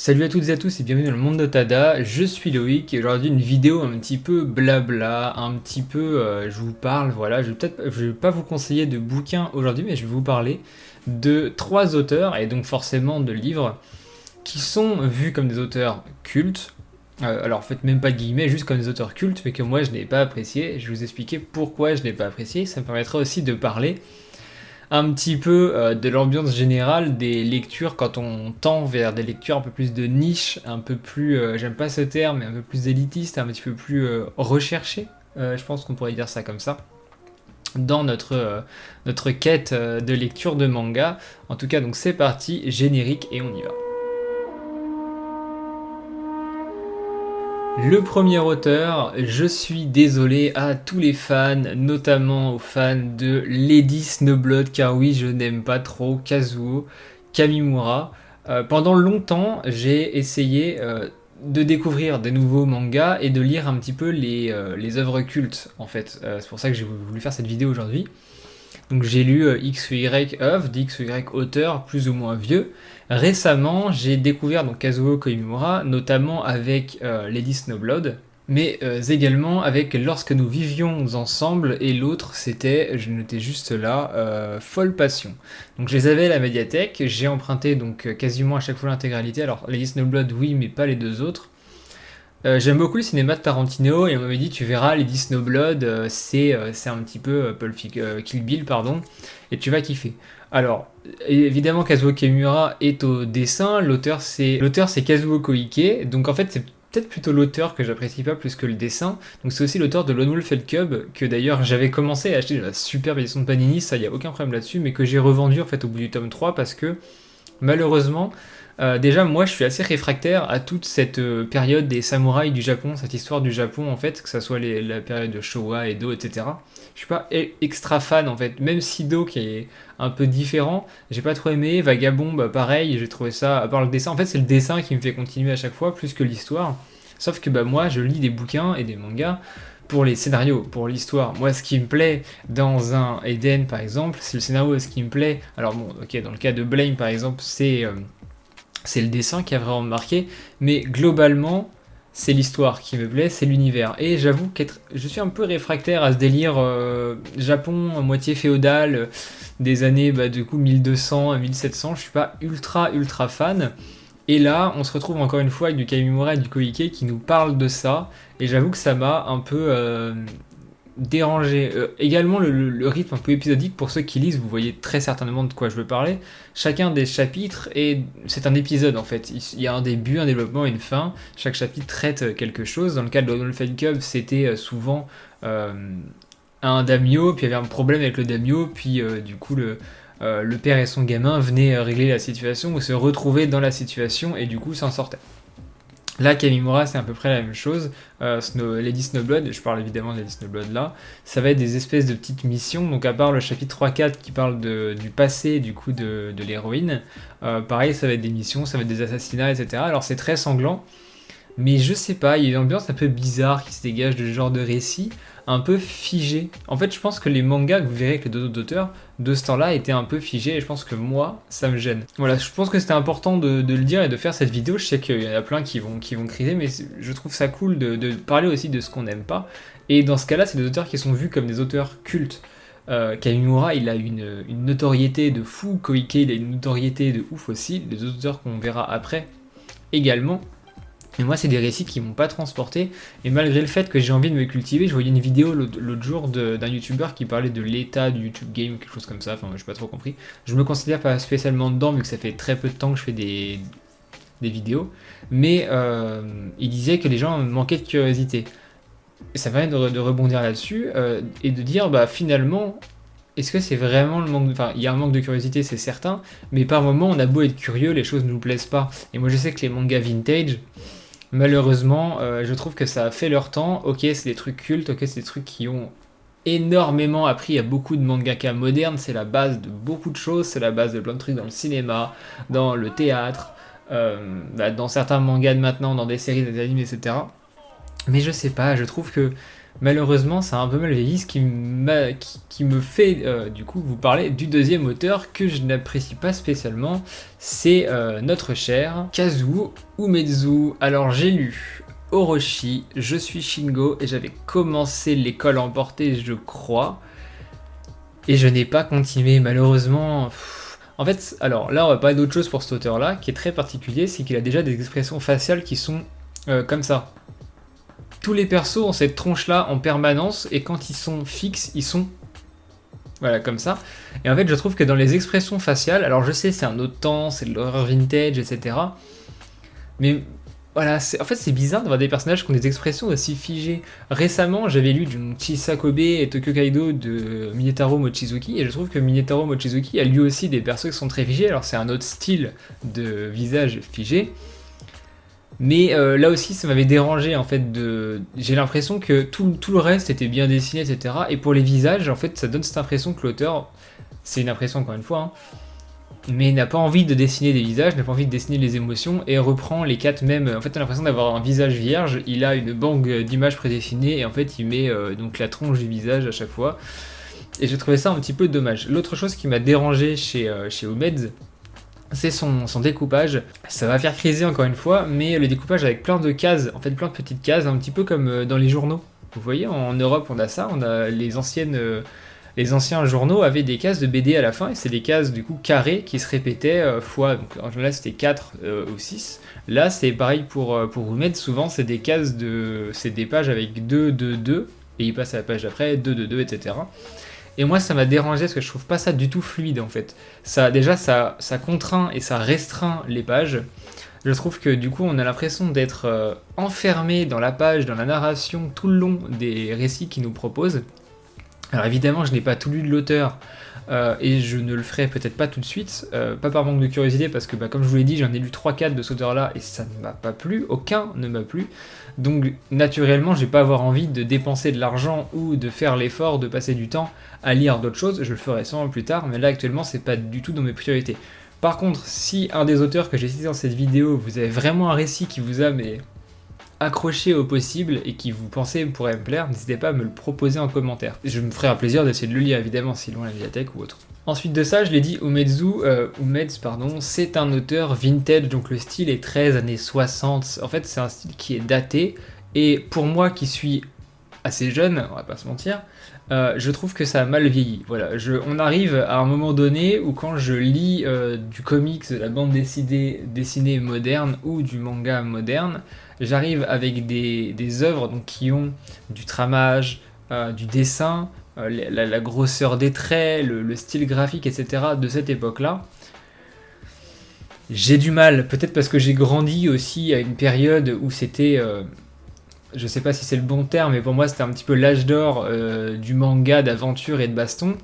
Salut à toutes et à tous et bienvenue dans le monde de Tada, je suis Loïc et aujourd'hui une vidéo un petit peu blabla, un petit peu je vous parle, voilà, je vais pas vous conseiller de bouquins aujourd'hui mais je vais vous parler de trois auteurs et donc forcément de livres qui sont vus comme des auteurs cultes, alors en fait même pas de guillemets, juste comme des auteurs cultes mais que moi je n'ai pas apprécié, je vais vous expliquer pourquoi je n'ai pas apprécié, ça me permettra aussi de parler un petit peu de l'ambiance générale des lectures quand on tend vers des lectures un peu plus de niche, un peu plus, j'aime pas ce terme, mais un peu plus élitiste, un petit peu plus recherché, je pense qu'on pourrait dire ça comme ça, dans notre quête de lecture de manga. En tout cas, donc c'est parti, générique et on y va. Le premier auteur, je suis désolé à tous les fans, notamment aux fans de Lady Snowblood, car oui, je n'aime pas trop Kazuo Kamimura. Pendant longtemps, j'ai essayé de découvrir des nouveaux mangas et de lire un petit peu les œuvres cultes, en fait. C'est pour ça que j'ai voulu faire cette vidéo aujourd'hui. Donc j'ai lu X ou Y œuvres, d'X ou Y auteurs plus ou moins vieux. Récemment, j'ai découvert donc Kazuo Koimura, notamment avec Lady Snowblood, mais également avec Lorsque nous vivions ensemble, et l'autre c'était, je notais juste là, Folle Passion. Donc je les avais à la médiathèque, j'ai emprunté donc quasiment à chaque fois l'intégralité, alors Lady Snowblood oui, mais pas les deux autres. J'aime beaucoup le cinéma de Tarantino et on m'avait dit tu verras Lady Snowblood, c'est un petit peu Kill Bill pardon, et tu vas kiffer. Alors évidemment Kazuo Kimura est au dessin, l'auteur c'est Kazuo Koike, donc en fait c'est peut-être plutôt l'auteur que j'apprécie pas plus que le dessin. Donc c'est aussi l'auteur de Lone Wolf and Cub que d'ailleurs j'avais commencé à acheter dans la superbe édition de Panini, ça y a aucun problème là-dessus, mais que j'ai revendu en fait au bout du tome 3 parce que malheureusement, déjà moi je suis assez réfractaire à toute cette période des samouraïs du Japon, cette histoire du Japon en fait, que ça soit la période de Showa, Edo, etc. Je suis pas extra fan en fait, même Sido qui est un peu différent, j'ai pas trop aimé, Vagabond bah pareil, j'ai trouvé ça, à part le dessin, en fait c'est le dessin qui me fait continuer à chaque fois plus que l'histoire, sauf que bah moi je lis des bouquins et des mangas pour les scénarios, pour l'histoire. Moi, ce qui me plaît dans un Eden, par exemple, c'est le scénario. Ce qui me plaît, alors bon, ok, dans le cas de Blame, par exemple, c'est le dessin qui a vraiment marqué, mais globalement, c'est l'histoire qui me plaît, c'est l'univers. Et j'avoue que je suis un peu réfractaire à ce délire Japon, à moitié féodal, des années bah, du coup 1200 à 1700. Je suis pas ultra fan. Et là, on se retrouve encore une fois avec du Kamimura et du Koike qui nous parlent de ça. Et j'avoue que ça m'a un peu dérangé. Également, le rythme un peu épisodique, pour ceux qui lisent, vous voyez très certainement de quoi je veux parler. Chacun des chapitres, c'est un épisode en fait. Il y a un début, un développement et une fin. Chaque chapitre traite quelque chose. Dans le cas de Lone Wolf and Cub, c'était souvent un daimyo, puis il y avait un problème avec le daimyo, puis du coup le père et son gamin venaient régler la situation ou se retrouver dans la situation et du coup s'en sortaient. Là, Kamimura, c'est à peu près la même chose. Lady Snowblood, je parle évidemment de Lady Snowblood là, ça va être des espèces de petites missions. Donc, à part le chapitre 3-4 qui parle du passé du coup de l'héroïne, pareil, ça va être des missions, ça va être des assassinats, etc. Alors, c'est très sanglant, mais je sais pas, il y a une ambiance un peu bizarre qui se dégage de ce genre de récit, un peu figé. En fait, je pense que les mangas que vous verrez avec les deux autres auteurs de ce temps-là étaient un peu figés et je pense que moi, ça me gêne. Voilà, je pense que c'était important de le dire et de faire cette vidéo. Je sais qu'il y en a plein qui vont criser, mais je trouve ça cool de parler aussi de ce qu'on n'aime pas. Et dans ce cas-là, c'est des auteurs qui sont vus comme des auteurs cultes. Kamimura, il a une notoriété de fou, Koike, il a une notoriété de ouf aussi, les auteurs qu'on verra après également. Et moi, c'est des récits qui m'ont pas transporté. Et malgré le fait que j'ai envie de me cultiver, je voyais une vidéo l'autre jour d'un youtubeur qui parlait de l'état du YouTube game, quelque chose comme ça. Enfin, j'ai pas trop compris. Je me considère pas spécialement dedans, vu que ça fait très peu de temps que je fais des vidéos. Mais il disait que les gens manquaient de curiosité. Et ça permet de rebondir là-dessus et de dire, bah finalement, est-ce que c'est vraiment le manque Enfin, il y a un manque de curiosité, c'est certain. Mais par moments, on a beau être curieux, les choses ne nous plaisent pas. Et moi, je sais que les mangas vintage, malheureusement, je trouve que ça a fait leur temps. Ok, c'est des trucs cultes, ok, c'est des trucs qui ont énormément appris à beaucoup de mangaka modernes. C'est la base de beaucoup de choses, c'est la base de plein de trucs dans le cinéma, dans le théâtre, dans certains mangas de maintenant, dans des séries, des animes, etc. Mais je sais pas, je trouve que Malheureusement, ça a un peu mal vieilli, ce qui me fait du coup vous parler du deuxième auteur que je n'apprécie pas spécialement, c'est notre cher Kazuo Umezu. Alors j'ai lu Orochi, Je suis Shingo, et j'avais commencé l'école emportée, je crois, et je n'ai pas continué malheureusement. En fait, alors là on va parler d'autre chose pour cet auteur-là, qui est très particulier, c'est qu'il a déjà des expressions faciales qui sont comme ça. Tous les persos ont cette tronche-là en permanence, et quand ils sont fixes, ils sont voilà, comme ça. Et en fait, je trouve que dans les expressions faciales, alors je sais, c'est un autre temps, c'est de l'horreur vintage, etc. Mais voilà, en fait, c'est bizarre d'avoir des personnages qui ont des expressions aussi figées. Récemment, j'avais lu du Chisakobe et Tokyo Kaido de Minetaro Mochizuki, et je trouve que Minetaro Mochizuki a lui aussi des persos qui sont très figés. Alors, c'est un autre style de visage figé. Mais là aussi, ça m'avait dérangé en fait. J'ai l'impression que tout le reste était bien dessiné, etc. Et pour les visages, en fait, ça donne cette impression que l'auteur, c'est une impression encore une fois, hein, mais n'a pas envie de dessiner des visages, n'a pas envie de dessiner les émotions et reprend les quatre mêmes. En fait, on a l'impression d'avoir un visage vierge. Il a une banque d'images prédéfinies et en fait, il met donc la tronche du visage à chaque fois. Et j'ai trouvé ça un petit peu dommage. L'autre chose qui m'a dérangé chez Omeds, c'est son découpage. Ça va faire criser encore une fois, mais le découpage avec plein de cases, en fait plein de petites cases, un petit peu comme dans les journaux. Vous voyez, en Europe on a ça, on a les anciens journaux avaient des cases de BD à la fin, et c'est des cases du coup carrées qui se répétaient fois, donc en général c'était 4 ou 6. Là c'est pareil pour Oumed, souvent c'est des cases c'est des pages avec 2, 2, 2, et il passe à la page d'après, 2, 2, 2, etc. Et moi, ça m'a dérangé parce que je trouve pas ça du tout fluide en fait. Déjà, ça contraint et ça restreint les pages. Je trouve que du coup, on a l'impression d'être enfermé dans la page, dans la narration, tout le long des récits qu'il nous propose. Alors évidemment, je n'ai pas tout lu de l'auteur, et je ne le ferai peut-être pas tout de suite, pas par manque de curiosité, parce que comme je vous l'ai dit, j'en ai lu 3-4 de cet auteur-là, et ça ne m'a pas plu, aucun ne m'a plu. Donc naturellement, je vais pas avoir envie de dépenser de l'argent ou de faire l'effort de passer du temps à lire d'autres choses, je le ferai sûrement plus tard, mais là actuellement, c'est pas du tout dans mes priorités. Par contre, si un des auteurs que j'ai cité dans cette vidéo, vous avez vraiment un récit qui vous a accroché au possible et qui vous pensez pourrait me plaire, n'hésitez pas à me le proposer en commentaire. Je me ferai un plaisir d'essayer de le lire évidemment, si loin la médiathèque ou autre. Ensuite de ça, je l'ai dit, Umeds, c'est un auteur vintage, donc le style est 13 années 60. En fait, c'est un style qui est daté, et pour moi qui suis assez jeune, on va pas se mentir, je trouve que ça a mal vieilli. Voilà, on arrive à un moment donné où quand je lis du comics, de la bande dessinée moderne ou du manga moderne, j'arrive avec des œuvres donc, qui ont du tramage, du dessin, la grosseur des traits, le style graphique, etc. de cette époque-là. J'ai du mal, peut-être parce que j'ai grandi aussi à une période où c'était... je sais pas si c'est le bon terme, mais pour moi c'était un petit peu l'âge d'or du manga, d'aventure et de baston.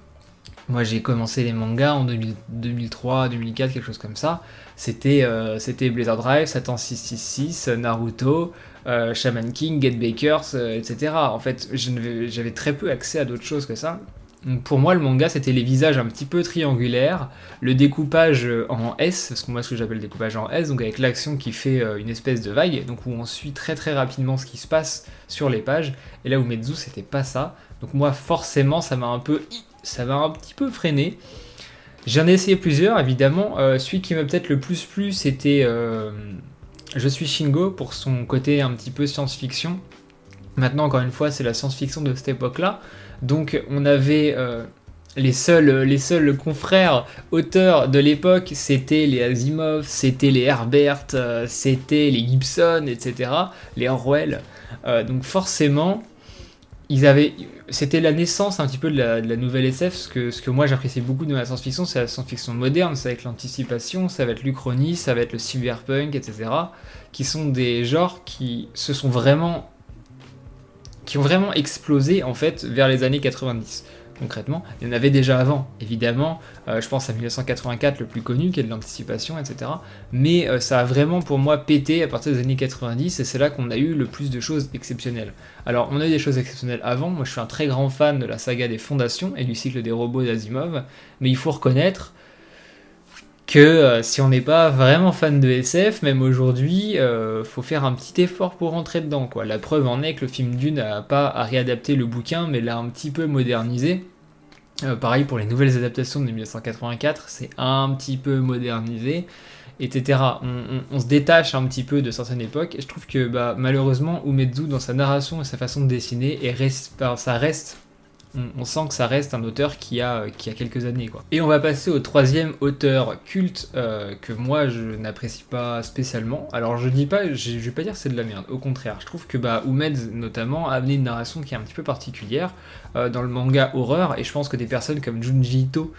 Moi j'ai commencé les mangas en 2003, 2004, quelque chose comme ça. C'était Blazer Drive, Satan 666, Naruto, Shaman King, Get Bakers, etc. En fait, j'avais très peu accès à d'autres choses que ça. Donc pour moi, le manga, c'était les visages un petit peu triangulaires, le découpage en S, parce que moi, ce que j'appelle le découpage en S, donc avec l'action qui fait une espèce de vague, donc où on suit très très rapidement ce qui se passe sur les pages, et là où Umezu, c'était pas ça. Donc moi, forcément, ça m'a un petit peu freiné. J'en ai essayé plusieurs, évidemment. Celui qui m'a peut-être le plus plu, c'était Je suis Shingo, pour son côté un petit peu science-fiction. Maintenant, encore une fois, c'est la science-fiction de cette époque-là. Donc, on avait les seuls confrères auteurs de l'époque, c'était les Asimov, c'était les Herbert, c'était les Gibson, etc., les Orwell. Donc, forcément, c'était la naissance un petit peu de la nouvelle SF. Ce que moi j'apprécie beaucoup de la science-fiction, c'est la science-fiction moderne, ça va être l'anticipation, ça va être l'Uchronie, ça va être le cyberpunk, etc. Qui sont des genres qui ont vraiment explosé en fait vers les années 90. Concrètement, il y en avait déjà avant, évidemment, je pense à 1984, le plus connu, qui est de l'anticipation, etc. Mais ça a vraiment, pour moi, pété à partir des années 90, et c'est là qu'on a eu le plus de choses exceptionnelles. Alors, on a eu des choses exceptionnelles avant, moi je suis un très grand fan de la saga des Fondations et du cycle des robots d'Asimov, mais il faut reconnaître que si on n'est pas vraiment fan de SF, même aujourd'hui, faut faire un petit effort pour rentrer dedans, quoi. La preuve en est que le film Dune n'a pas à réadapter le bouquin, mais l'a un petit peu modernisé. Pareil pour les nouvelles adaptations de 1984, c'est un petit peu modernisé, etc. On se détache un petit peu de certaines époques, et je trouve que malheureusement, Umezu, dans sa narration et sa façon de dessiner, ça reste on sent que ça reste un auteur qui a quelques années, quoi. Et on va passer au troisième auteur culte que moi je n'apprécie pas spécialement. Alors je vais pas dire que c'est de la merde, au contraire. Je trouve que Umezu notamment a amené une narration qui est un petit peu particulière dans le manga horreur, et je pense que des personnes comme Junji Ito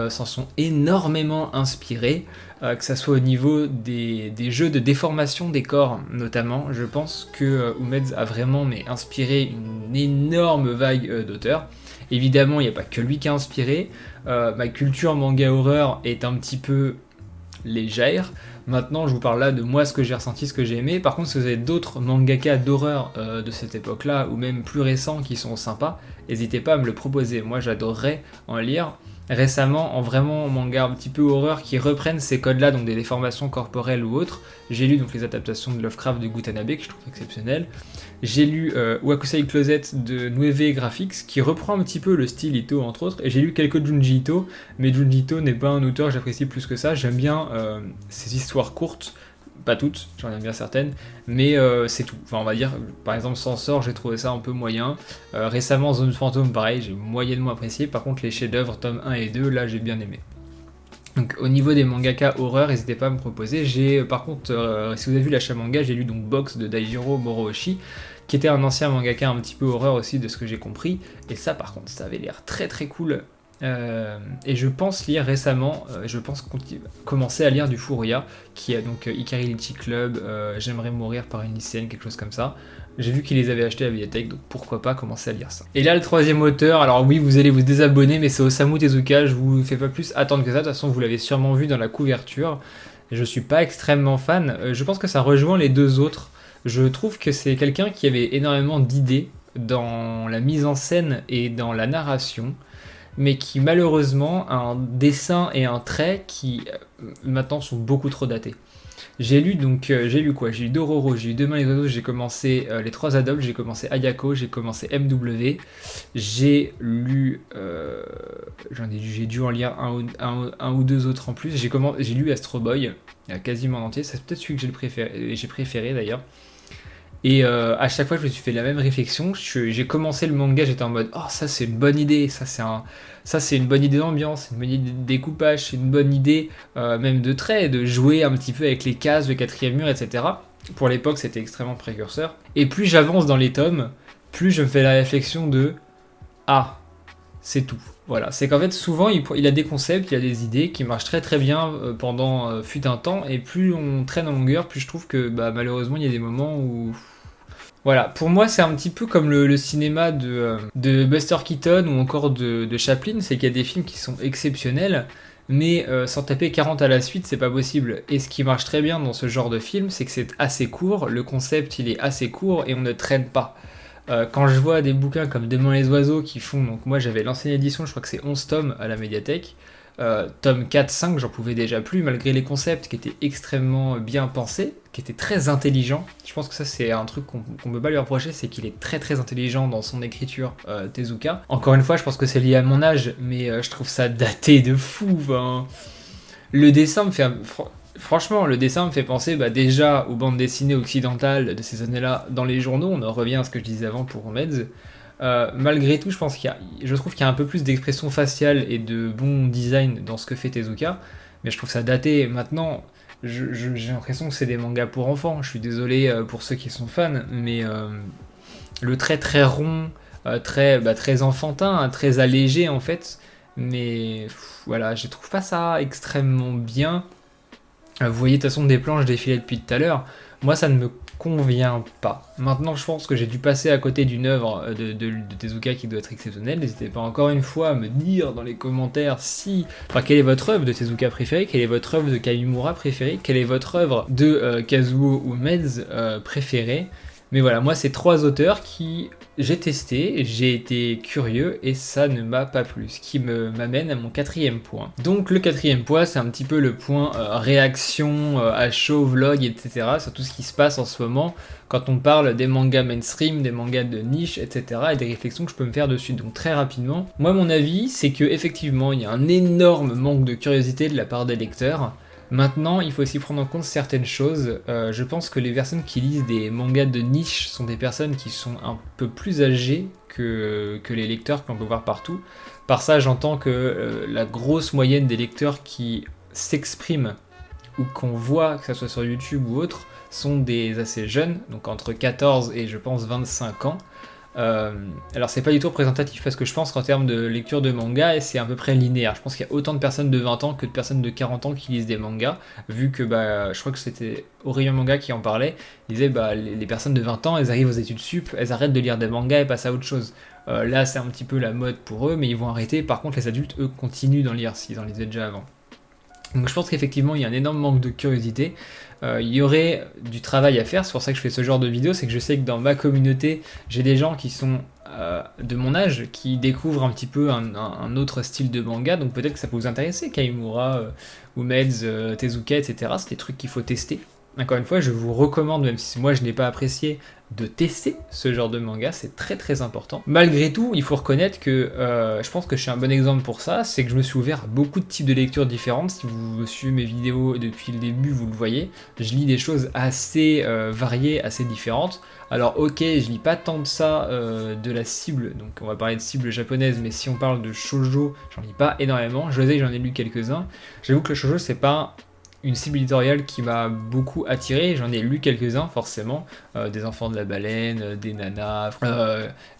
s'en sont énormément inspirés, que ça soit au niveau des jeux de déformation des corps notamment. Je pense que Umezu a vraiment inspiré une énorme vague d'auteurs. Évidemment, il n'y a pas que lui qui a inspiré. Ma culture manga horreur est un petit peu légère. Maintenant, je vous parle là de moi, ce que j'ai ressenti, ce que j'ai aimé. Par contre, si vous avez d'autres mangaka d'horreur de cette époque-là, ou même plus récents qui sont sympas, n'hésitez pas à me le proposer. Moi, j'adorerais en lire. Récemment, en vraiment manga un petit peu horreur qui reprennent ces codes-là, donc des déformations corporelles ou autres, j'ai lu donc les adaptations de Lovecraft de Gutanabe, que je trouve exceptionnelles. J'ai lu Wakusei Closet de Nueve Graphics, qui reprend un petit peu le style Ito, entre autres, et j'ai lu quelques Junji Ito, mais Junji Ito n'est pas un auteur que j'apprécie plus que ça. J'aime bien ses histoires courtes, pas toutes, j'en aime bien certaines, mais c'est tout. Enfin, on va dire, par exemple, Sansor, j'ai trouvé ça un peu moyen. Récemment, Zone Fantôme, pareil, j'ai moyennement apprécié. Par contre, les chefs-d'œuvre, tome 1 et 2, là, j'ai bien aimé. Donc, au niveau des mangaka horreur, n'hésitez pas à me proposer. Par contre, si vous avez vu l'achat manga, j'ai lu donc Box de Daijiro Morooshi, qui était un ancien mangaka un petit peu horreur aussi, de ce que j'ai compris. Et ça, par contre, ça avait l'air très très cool. Et je pense lire récemment, commencer à lire du Furuya, qui a donc Ikari Litchi Club, J'aimerais mourir par une lycéenne, quelque chose comme ça. J'ai vu qu'ils les avaient achetés à Mediatek, donc pourquoi pas commencer à lire ça. Et là, le troisième auteur, alors oui, vous allez vous désabonner, mais c'est Osamu Tezuka, je vous fais pas plus attendre que ça, de toute façon vous l'avez sûrement vu dans la couverture. Je suis pas extrêmement fan, je pense que ça rejoint les deux autres. Je trouve que c'est quelqu'un qui avait énormément d'idées dans la mise en scène et dans la narration, mais qui malheureusement a un dessin et un trait qui maintenant sont beaucoup trop datés. J'ai lu quoi? J'ai lu Dororo, j'ai lu Demain les oiseaux, j'ai commencé les trois adultes, j'ai commencé Ayako, j'ai commencé MW, j'ai lu, j'ai dû en lire un ou deux autres en plus. J'ai lu Astro Boy quasiment en entier, c'est peut-être celui que j'ai préféré d'ailleurs. Et à chaque fois, je me suis fait la même réflexion. J'ai commencé le manga, j'étais en mode « Oh, ça c'est une bonne idée, ça c'est une bonne idée d'ambiance, une bonne idée de découpage, c'est une bonne idée même de trait, de jouer un petit peu avec les cases, le quatrième mur, etc. » Pour l'époque, c'était extrêmement précurseur. Et plus j'avance dans les tomes, plus je me fais la réflexion de « Ah, c'est tout. » Voilà, c'est qu'en fait, souvent, il a des concepts, il a des idées qui marchent très très bien pendant fut un temps, et plus on traîne en longueur, plus je trouve que malheureusement, il y a des moments où... Voilà, pour moi c'est un petit peu comme le cinéma de Buster Keaton ou encore de Chaplin, c'est qu'il y a des films qui sont exceptionnels, mais sans taper 40 à la suite, c'est pas possible. Et ce qui marche très bien dans ce genre de film, c'est que c'est assez court, le concept il est assez court et on ne traîne pas. Quand je vois des bouquins comme Demain les oiseaux qui font, donc moi j'avais l'ancienne édition, je crois que c'est 11 tomes à la médiathèque, tome 4-5 j'en pouvais déjà plus, malgré les concepts qui étaient extrêmement bien pensés, qui étaient très intelligents. Je pense que ça c'est un truc qu'on peut pas lui reprocher, c'est qu'il est très très intelligent dans son écriture, Tezuka. Encore une fois, je pense que c'est lié à mon âge, mais je trouve ça daté de fou. Le dessin me fait... Franchement, le dessin me fait penser déjà aux bandes dessinées occidentales de ces années-là dans les journaux. On en revient à ce que je disais avant pour Meds. Malgré tout, je trouve qu'il y a un peu plus d'expression faciale et de bon design dans ce que fait Tezuka, mais je trouve ça daté. Maintenant, j'ai l'impression que c'est des mangas pour enfants. Je suis désolé pour ceux qui sont fans, mais le trait très rond, très enfantin, très allégé en fait. Mais voilà, je trouve pas ça extrêmement bien. Vous voyez de toute façon des planches défiler depuis tout à l'heure. Moi, ça ne me convient pas. Maintenant, je pense que j'ai dû passer à côté d'une œuvre de Tezuka qui doit être exceptionnelle. N'hésitez pas encore une fois à me dire dans les commentaires quelle est votre œuvre de Tezuka préférée, quelle est votre œuvre de Kamimura préférée, quelle est votre œuvre de Kazuo Umezu préférée. Mais voilà, moi, c'est trois auteurs qui j'ai testé, j'ai été curieux et ça ne m'a pas plu, ce qui m'amène à mon quatrième point. Donc le quatrième point, c'est un petit peu le point réaction à chaud, vlog, etc. sur tout ce qui se passe en ce moment quand on parle des mangas mainstream, des mangas de niche, etc. et des réflexions que je peux me faire dessus. Donc très rapidement, moi mon avis, c'est que effectivement il y a un énorme manque de curiosité de la part des lecteurs. Maintenant, il faut aussi prendre en compte certaines choses. Je pense que les personnes qui lisent des mangas de niche sont des personnes qui sont un peu plus âgées que les lecteurs qu'on peut voir partout. Par ça, j'entends que la grosse moyenne des lecteurs qui s'expriment ou qu'on voit, que ce soit sur YouTube ou autre, sont des assez jeunes, donc entre 14 et je pense 25 ans. Alors c'est pas du tout représentatif parce que je pense qu'en termes de lecture de manga c'est à peu près linéaire. Je pense qu'il y a autant de personnes de 20 ans que de personnes de 40 ans qui lisent des mangas, vu que je crois que c'était Orion Manga qui en parlait. Il disait les personnes de 20 ans elles arrivent aux études sup, elles arrêtent de lire des mangas et passent à autre chose. Là c'est un petit peu la mode pour eux mais ils vont arrêter. Par contre les adultes eux continuent d'en lire s'ils en lisaient déjà avant. Donc je pense qu'effectivement il y a un énorme manque de curiosité. Il y aurait du travail à faire, c'est pour ça que je fais ce genre de vidéo, c'est que je sais que dans ma communauté, j'ai des gens qui sont de mon âge, qui découvrent un petit peu un autre style de manga, donc peut-être que ça peut vous intéresser, Kaimura, Umeds, Tezuka, etc. C'est des trucs qu'il faut tester. Encore une fois, je vous recommande, même si moi je n'ai pas apprécié, de tester ce genre de manga, c'est très très important. Malgré tout, il faut reconnaître que je pense que je suis un bon exemple pour ça, c'est que je me suis ouvert à beaucoup de types de lectures différentes. Si vous suivez mes vidéos depuis le début, vous le voyez, je lis des choses assez variées, assez différentes. Alors ok, je lis pas tant de ça de la cible, donc on va parler de cible japonaise, mais si on parle de shoujo, j'en lis pas énormément. Je sais que j'en ai lu quelques-uns. J'avoue que le shoujo c'est pas une cible éditoriale qui m'a beaucoup attiré, j'en ai lu quelques-uns forcément, des enfants de la baleine, des nanas,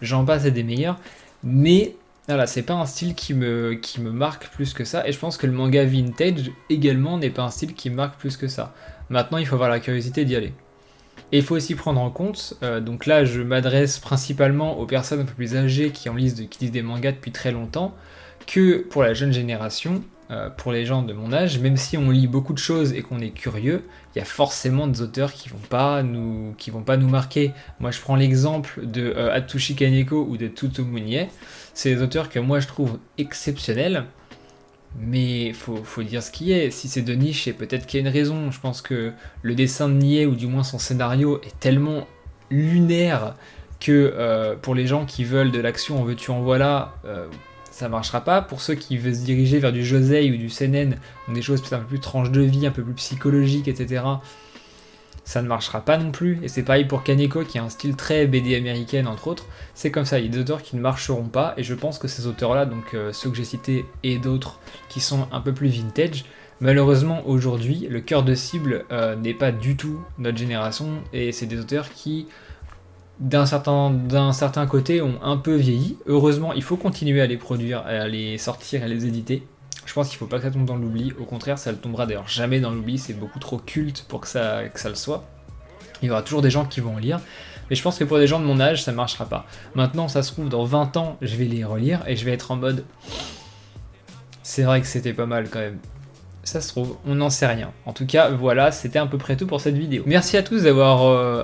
j'en passe et des meilleurs, mais voilà, c'est pas un style qui me marque plus que ça, et je pense que le manga vintage également n'est pas un style qui me marque plus que ça. Maintenant il faut avoir la curiosité d'y aller. Et il faut aussi prendre en compte, donc là je m'adresse principalement aux personnes un peu plus âgées qui lisent des mangas depuis très longtemps, que pour la jeune génération, pour les gens de mon âge, même si on lit beaucoup de choses et qu'on est curieux, il y a forcément des auteurs qui vont pas nous marquer. Moi je prends l'exemple de Atsushi Kaneko ou de Tutomunie, c'est des auteurs que moi je trouve exceptionnels, mais faut dire ce qui est. Si c'est de niche, c'est peut-être qu'il y a une raison. Je pense que le dessin de Nie, ou du moins son scénario, est tellement lunaire que pour les gens qui veulent de l'action en veux-tu en voilà, ça marchera pas. Pour ceux qui veulent se diriger vers du josei ou du seinen, donc des choses peut-être un peu plus tranche de vie, un peu plus psychologiques, etc., ça ne marchera pas non plus. Et c'est pareil pour Kaneko qui a un style très BD américaine entre autres. C'est comme ça, il y a des auteurs qui ne marcheront pas, et je pense que ces auteurs-là, donc ceux que j'ai cités et d'autres qui sont un peu plus vintage, malheureusement aujourd'hui, le cœur de cible n'est pas du tout notre génération, et c'est des auteurs qui d'un certain côté ont un peu vieilli. Heureusement, il faut continuer à les produire, à les sortir, à les éditer. Je pense qu'il ne faut pas que ça tombe dans l'oubli. Au contraire, ça ne tombera d'ailleurs jamais dans l'oubli. C'est beaucoup trop culte pour que ça le soit. Il y aura toujours des gens qui vont en lire. Mais je pense que pour des gens de mon âge, ça ne marchera pas. Maintenant, ça se trouve, dans 20 ans, je vais les relire et je vais être en mode... C'est vrai que c'était pas mal quand même. Ça se trouve, on n'en sait rien. En tout cas, voilà, c'était à peu près tout pour cette vidéo. Merci à tous d'avoir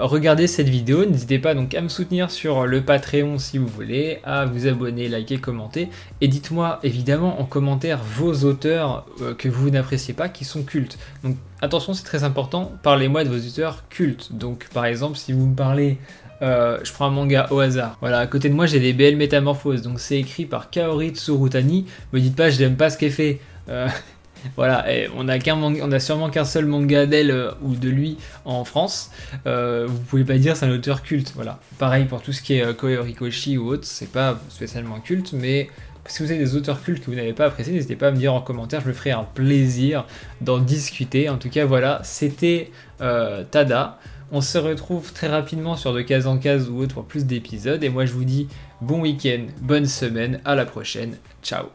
regardé cette vidéo. N'hésitez pas donc à me soutenir sur le Patreon si vous voulez, à vous abonner, liker, commenter. Et dites-moi évidemment en commentaire vos auteurs que vous n'appréciez pas, qui sont cultes. Donc attention, c'est très important, parlez-moi de vos auteurs cultes. Donc par exemple, si vous me parlez... je prends un manga au hasard. Voilà, à côté de moi j'ai des BL Métamorphoses, donc c'est écrit par Kaori Tsurutani. Me dites pas je n'aime pas ce qu'elle fait. Voilà, et on a sûrement qu'un seul manga d'elle ou de lui en France. Vous pouvez pas dire c'est un auteur culte. Voilà. Pareil pour tout ce qui est Koei Horikoshi ou autre, c'est pas spécialement culte, mais si vous avez des auteurs cultes que vous n'avez pas appréciés, n'hésitez pas à me dire en commentaire, je me ferai un plaisir d'en discuter. En tout cas, voilà, c'était Tada. On se retrouve très rapidement sur de case en case ou autre pour plus d'épisodes. Et moi, je vous dis bon week-end, bonne semaine, à la prochaine. Ciao.